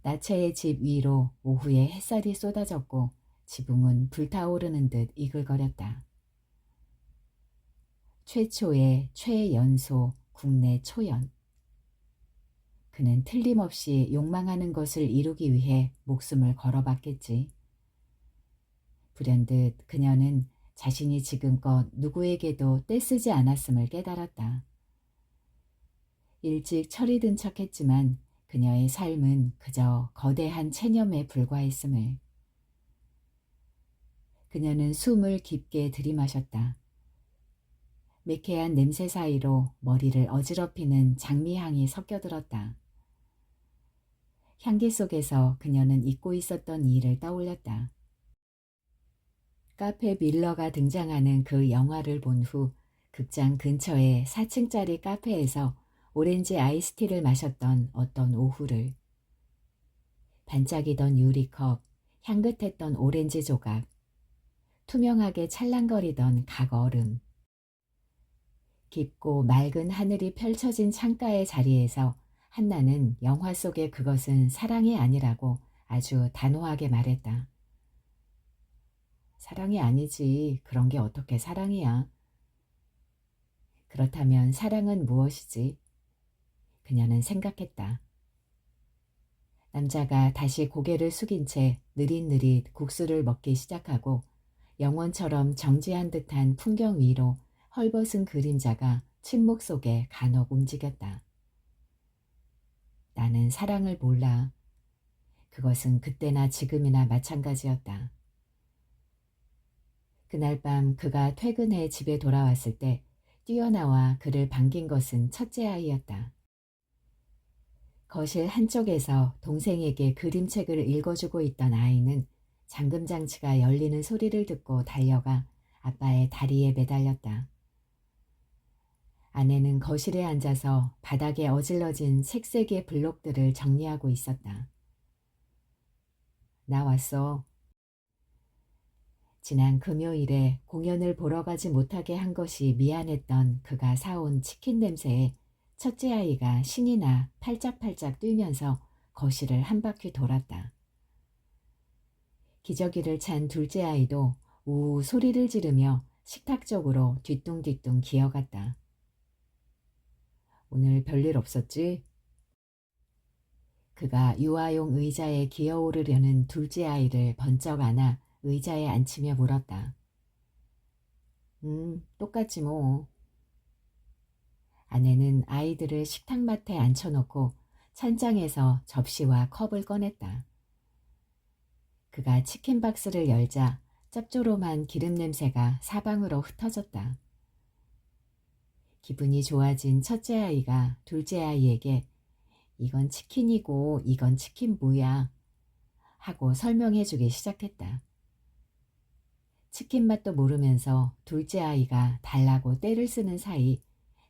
나체의 집 위로 오후에 햇살이 쏟아졌고 지붕은 불타오르는 듯 이글거렸다. 최초의 최연소 국내 초연. 그는 틀림없이 욕망하는 것을 이루기 위해 목숨을 걸어봤겠지. 불현듯 그녀는 자신이 지금껏 누구에게도 떼쓰지 않았음을 깨달았다. 일찍 철이 든 척했지만 그녀의 삶은 그저 거대한 체념에 불과했음을. 그녀는 숨을 깊게 들이마셨다. 매캐한 냄새 사이로 머리를 어지럽히는 장미향이 섞여들었다. 향기 속에서 그녀는 잊고 있었던 일을 떠올렸다. 카페 밀러가 등장하는 그 영화를 본 후 극장 근처의 4층짜리 카페에서 오렌지 아이스티를 마셨던 어떤 오후를. 반짝이던 유리컵, 향긋했던 오렌지 조각, 투명하게 찰랑거리던 각얼음. 깊고 맑은 하늘이 펼쳐진 창가의 자리에서 한나는 영화 속의 그것은 사랑이 아니라고 아주 단호하게 말했다. 사랑이 아니지. 그런 게 어떻게 사랑이야. 그렇다면 사랑은 무엇이지? 그녀는 생각했다. 남자가 다시 고개를 숙인 채 느릿느릿 국수를 먹기 시작하고 영원처럼 정지한 듯한 풍경 위로 헐벗은 그림자가 침묵 속에 간혹 움직였다. 나는 사랑을 몰라. 그것은 그때나 지금이나 마찬가지였다. 그날 밤 그가 퇴근해 집에 돌아왔을 때 뛰어나와 그를 반긴 것은 첫째 아이였다. 거실 한쪽에서 동생에게 그림책을 읽어주고 있던 아이는 잠금장치가 열리는 소리를 듣고 달려가 아빠의 다리에 매달렸다. 아내는 거실에 앉아서 바닥에 어질러진 색색의 블록들을 정리하고 있었다. 나 왔어. 지난 금요일에 공연을 보러 가지 못하게 한 것이 미안했던 그가 사온 치킨 냄새에 첫째 아이가 신이 나 팔짝팔짝 뛰면서 거실을 한 바퀴 돌았다. 기저귀를 찬 둘째 아이도 우우 소리를 지르며 식탁 쪽으로 뒤뚱뒤뚱 기어갔다. 오늘 별일 없었지? 그가 유아용 의자에 기어오르려는 둘째 아이를 번쩍 안아 의자에 앉히며 물었다. 똑같지 뭐. 아내는 아이들을 식탁맡에 앉혀놓고 찬장에서 접시와 컵을 꺼냈다. 그가 치킨 박스를 열자 짭조름한 기름 냄새가 사방으로 흩어졌다. 기분이 좋아진 첫째 아이가 둘째 아이에게 이건 치킨이고 이건 치킨무야 하고 설명해주기 시작했다. 치킨 맛도 모르면서 둘째 아이가 달라고 떼를 쓰는 사이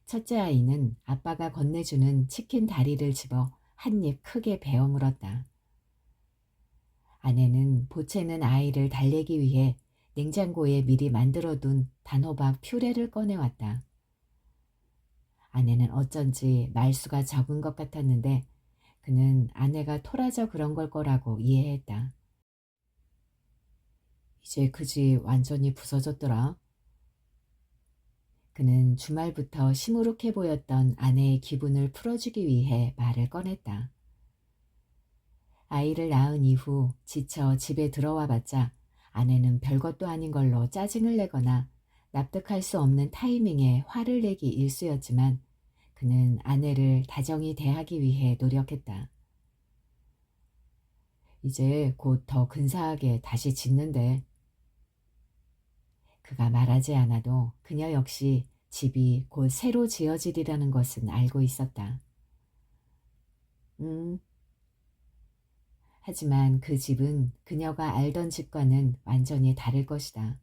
첫째 아이는 아빠가 건네주는 치킨 다리를 집어 한 입 크게 베어 물었다. 아내는 보채는 아이를 달래기 위해 냉장고에 미리 만들어둔 단호박 퓨레를 꺼내왔다. 아내는 어쩐지 말수가 적은 것 같았는데 그는 아내가 토라져 그런 걸 거라고 이해했다. 이제 그 집 완전히 부서졌더라. 그는 주말부터 시무룩해 보였던 아내의 기분을 풀어주기 위해 말을 꺼냈다. 아이를 낳은 이후 지쳐 집에 들어와 봤자 아내는 별것도 아닌 걸로 짜증을 내거나 납득할 수 없는 타이밍에 화를 내기 일쑤였지만 그는 아내를 다정히 대하기 위해 노력했다. 이제 곧 더 근사하게 다시 짓는데. 그가 말하지 않아도 그녀 역시 집이 곧 새로 지어지리라는 것은 알고 있었다. 하지만 그 집은 그녀가 알던 집과는 완전히 다를 것이다.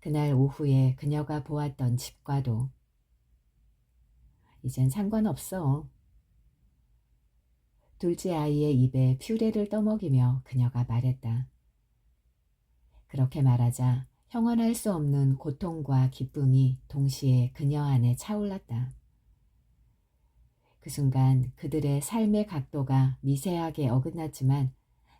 그날 오후에 그녀가 보았던 집과도. 이젠 상관없어. 둘째 아이의 입에 퓨레를 떠먹이며 그녀가 말했다. 그렇게 말하자 형언할 수 없는 고통과 기쁨이 동시에 그녀 안에 차올랐다. 그 순간 그들의 삶의 각도가 미세하게 어긋났지만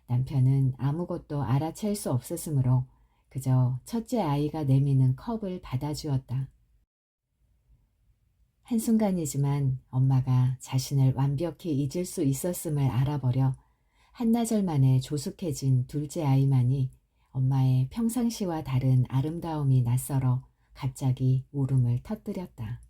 남편은 아무것도 알아챌 수 없었으므로 그저 첫째 아이가 내미는 컵을 받아주었다. 한순간이지만 엄마가 자신을 완벽히 잊을 수 있었음을 알아버려 한나절 만에 조숙해진 둘째 아이만이 엄마의 평상시와 다른 아름다움이 낯설어 갑자기 울음을 터뜨렸다.